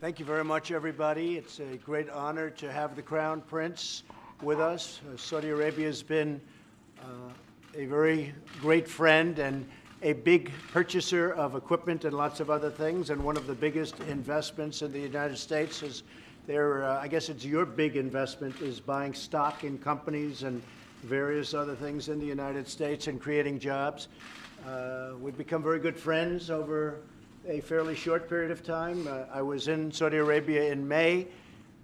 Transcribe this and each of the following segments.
Thank you very much, everybody. It's a great honor to have the Crown Prince with us. Saudi Arabia has been a very great friend and a big purchaser of equipment and lots of other things, and one of the biggest investments in the United States is I guess it's your big investment, is buying stock in companies and various other things in the United States and creating jobs. We've become very good friends over a fairly short period of time. I was in Saudi Arabia in May,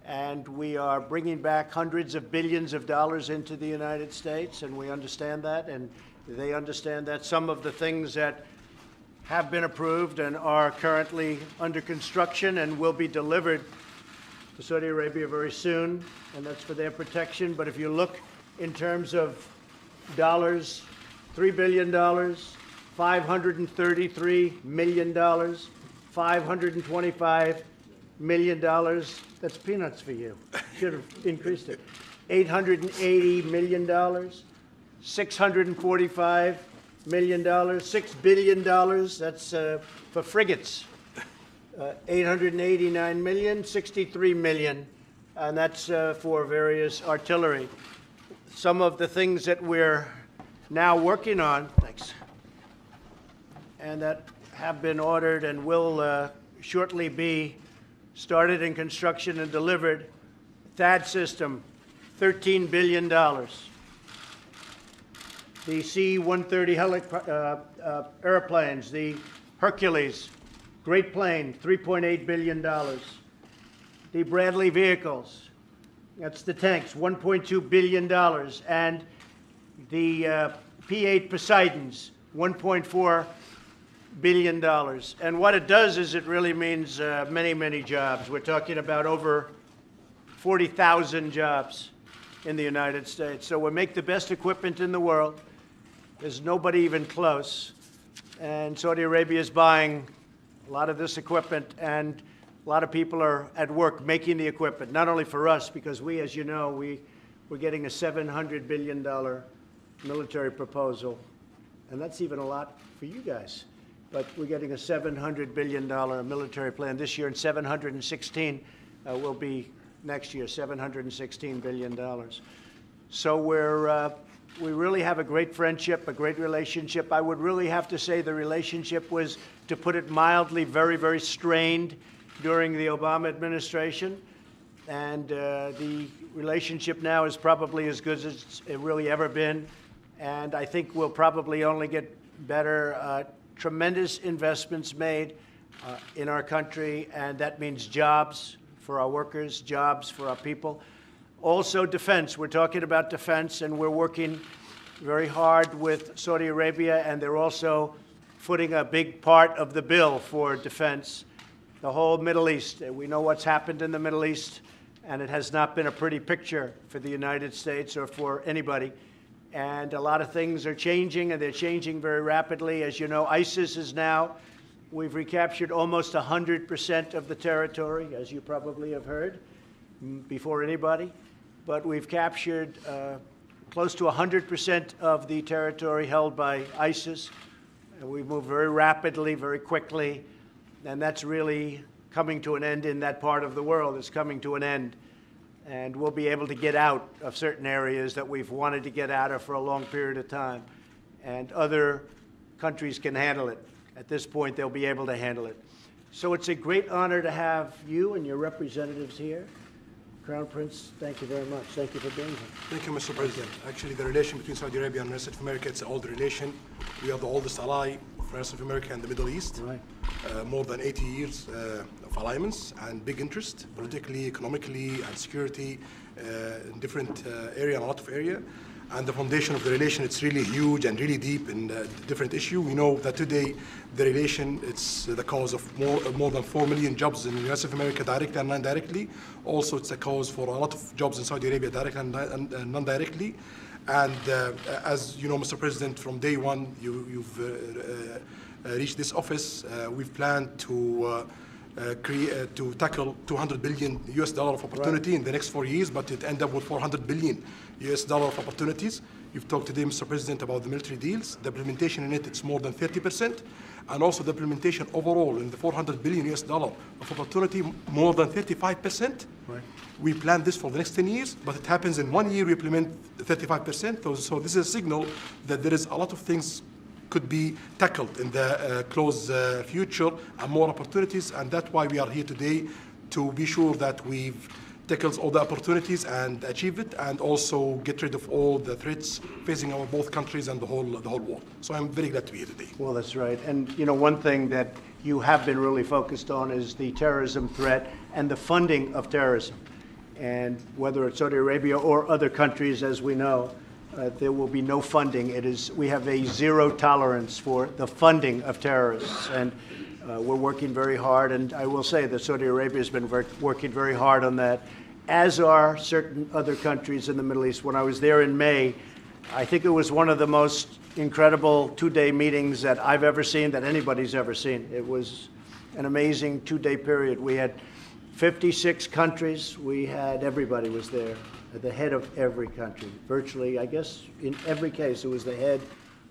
and we are bringing back hundreds of billions of dollars into the United States, and we understand that, and they understand that. Some of the things that have been approved and are currently under construction and will be delivered to Saudi Arabia very soon, and that's for their protection. But if you look in terms of dollars, $3 billion, $533 million, $525 million. That's peanuts for you. Should have increased it. $880 million, $645 million, $6 billion. That's for frigates. 889 million, 63 million, and that's for various artillery. Some of the things that we're now working on, thanks, and that have been ordered and will shortly be started in construction and delivered. THAAD system, $13 billion. The C-130 airplanes, the Hercules, great plane, $3.8 billion. The Bradley vehicles, that's the tanks, $1.2 billion. And the P-8 Poseidons, $1.4 billion. And what it does is it really means many, many jobs. We're talking about over 40,000 jobs in the United States. So we make the best equipment in the world. There's nobody even close. And Saudi Arabia is buying a lot of this equipment, and a lot of people are at work making the equipment, not only for us, because we, as you know, we're getting a $700 billion military proposal, and that's even a lot for you guys. But we're getting a $700 billion military plan this year, and 716 will be next year, $716 billion. So we really have a great friendship, a great relationship. I would really have to say the relationship was, to put it mildly, very, very strained during the Obama administration. And the relationship now is probably as good as it's really ever been. And I think we'll probably only get better. Tremendous investments made in our country, and that means jobs for our workers, jobs for our people. Also defense. We're talking about defense, and we're working very hard with Saudi Arabia, and they're also footing a big part of the bill for defense. The whole Middle East. We know what's happened in the Middle East, and it has not been a pretty picture for the United States or for anybody. And a lot of things are changing, and they're changing very rapidly. As you know, ISIS is now, we've recaptured almost 100% of the territory, as you probably have heard, before anybody. But we've captured close to 100% of the territory held by ISIS. And we've moved very rapidly, very quickly, and that's really coming to an end in that part of the world. It's coming to an end. And we'll be able to get out of certain areas that we've wanted to get out of for a long period of time. And other countries can handle it. At this point, they'll be able to handle it. So it's a great honor to have you and your representatives here. Crown Prince, thank you very much. Thank you for being here. Thank you, Mr. President. Actually, the relation between Saudi Arabia and the rest of America, it's an old relation. We are the oldest ally of the rest of America and the Middle East. Right. More than 80 years of alliance and big interest, politically, economically, and security in different area and a lot of area. And the foundation of the relation, it's really huge and really deep in different issue. We know that today the relation, it's the cause of more than 4 million jobs in the US of America, directly and non-directly. Also, it's a cause for a lot of jobs in Saudi Arabia, directly and non-directly. And as you know, Mr. President, from day one, you've reached this office. We've planned to tackle $200 billion US of opportunity in the next 4 years, but it ended up with $400 billion US of opportunities. You've talked today, Mr. President, about the military deals. The implementation in it's more than 30%. and also the implementation overall in the 400 billion US dollar of opportunity, more than 35%. Right. We plan this for the next 10 years, but it happens in 1 year we implement 35%. So this is a signal that there is a lot of things could be tackled in the close future and more opportunities, and that's why we are here today, to be sure that we've tackled all the opportunities and achieve it, and also get rid of all the threats facing our both countries and the whole world. So I'm very glad to be here today. Well, that's right. And, you know, one thing that you have been really focused on is the terrorism threat and the funding of terrorism. And whether it's Saudi Arabia or other countries, as we know, there will be no funding. We have a zero tolerance for the funding of terrorists. And we're working very hard. And I will say that Saudi Arabia has been working very hard on that, as are certain other countries in the Middle East. When I was there in May, I think it was one of the most incredible two-day meetings that I've ever seen, that anybody's ever seen. It was an amazing two-day period. We had 56 countries. We had, everybody was there, the head of every country. Virtually, I guess, in every case, it was the head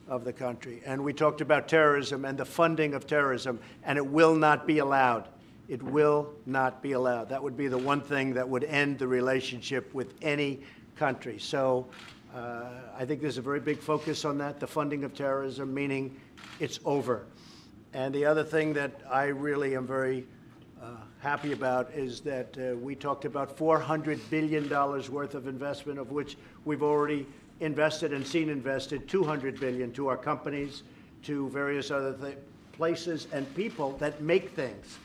of the country. And we talked about terrorism and the funding of terrorism, and it will not be allowed. It will not be allowed. That would be the one thing that would end the relationship with any country. So I think there's a very big focus on that, the funding of terrorism, meaning it's over. And the other thing that I really am very happy about is that we talked about $400 billion worth of investment, of which we've already invested and seen invested $200 billion to our companies, to various other places and people that make things.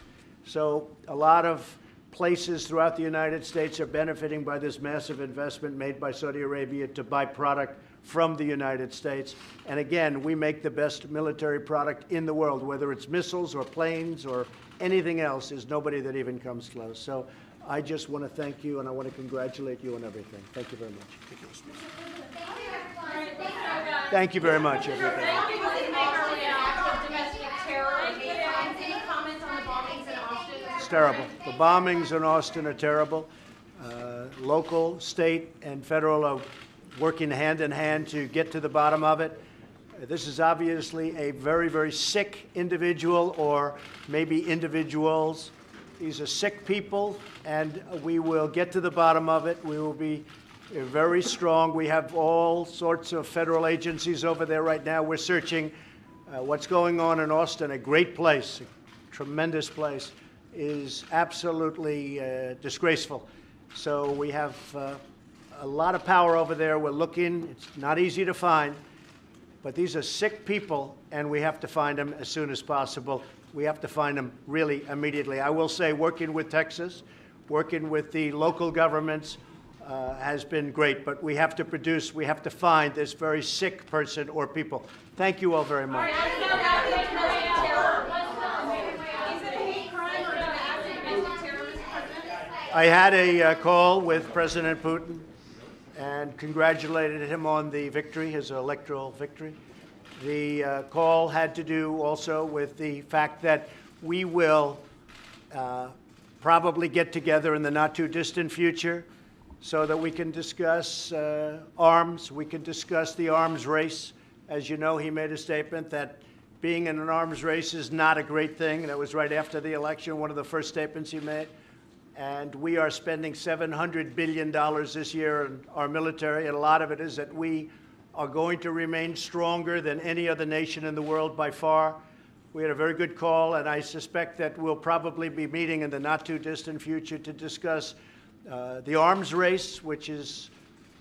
So a lot of places throughout the United States are benefiting by this massive investment made by Saudi Arabia to buy product from the United States. And again, we make the best military product in the world, whether it's missiles or planes or anything else. There's nobody that even comes close. So I just want to thank you, and I want to congratulate you on everything. Thank you very much. Thank you. Thank you very much, everybody. It's terrible. The bombings in Austin are terrible. Local, state, and federal are working hand in hand to get to the bottom of it. This is obviously a very, very sick individual, or maybe individuals. These are sick people, and we will get to the bottom of it. We will be very strong. We have all sorts of federal agencies over there right now. We're searching what's going on in Austin, a great place, a tremendous place, is absolutely disgraceful. So we have a lot of power over there. We're looking. It's not easy to find. But these are sick people, and we have to find them as soon as possible. We have to find them really immediately. I will say, working with Texas, working with the local governments has been great. But we have to find this very sick person or people. Thank you all very much. I had a call with President Putin and congratulated him on the victory, his electoral victory. The call had to do also with the fact that we will probably get together in the not-too-distant future so that we can discuss arms. We can discuss the arms race. As you know, he made a statement that being in an arms race is not a great thing. That was right after the election, one of the first statements he made. And we are spending $700 billion this year in our military, and a lot of it is that we are going to remain stronger than any other nation in the world by far. We had a very good call, and I suspect that we'll probably be meeting in the not-too-distant future to discuss the arms race, which is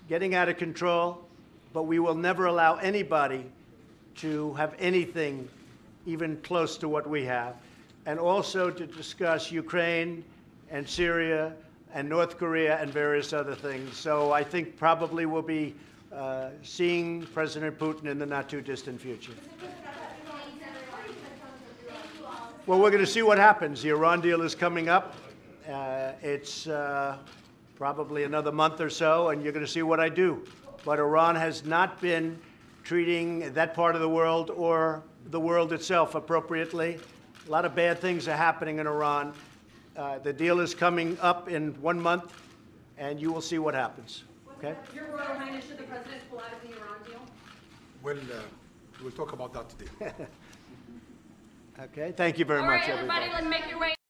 getting out of control, but we will never allow anybody to have anything even close to what we have, and also to discuss Ukraine and Syria and North Korea and various other things. So I think probably we'll be seeing President Putin in the not-too-distant future. Well, we're going to see what happens. The Iran deal is coming up. It's probably another month or so, and you're going to see what I do. But Iran has not been treating that part of the world or the world itself appropriately. A lot of bad things are happening in Iran. The deal is coming up in 1 month, and you will see what happens. Okay? Your Royal Highness, should the president pull out of the Iran deal? Well, we'll talk about that today. Okay, thank you very All much, right, everybody. everybody, let's make your way.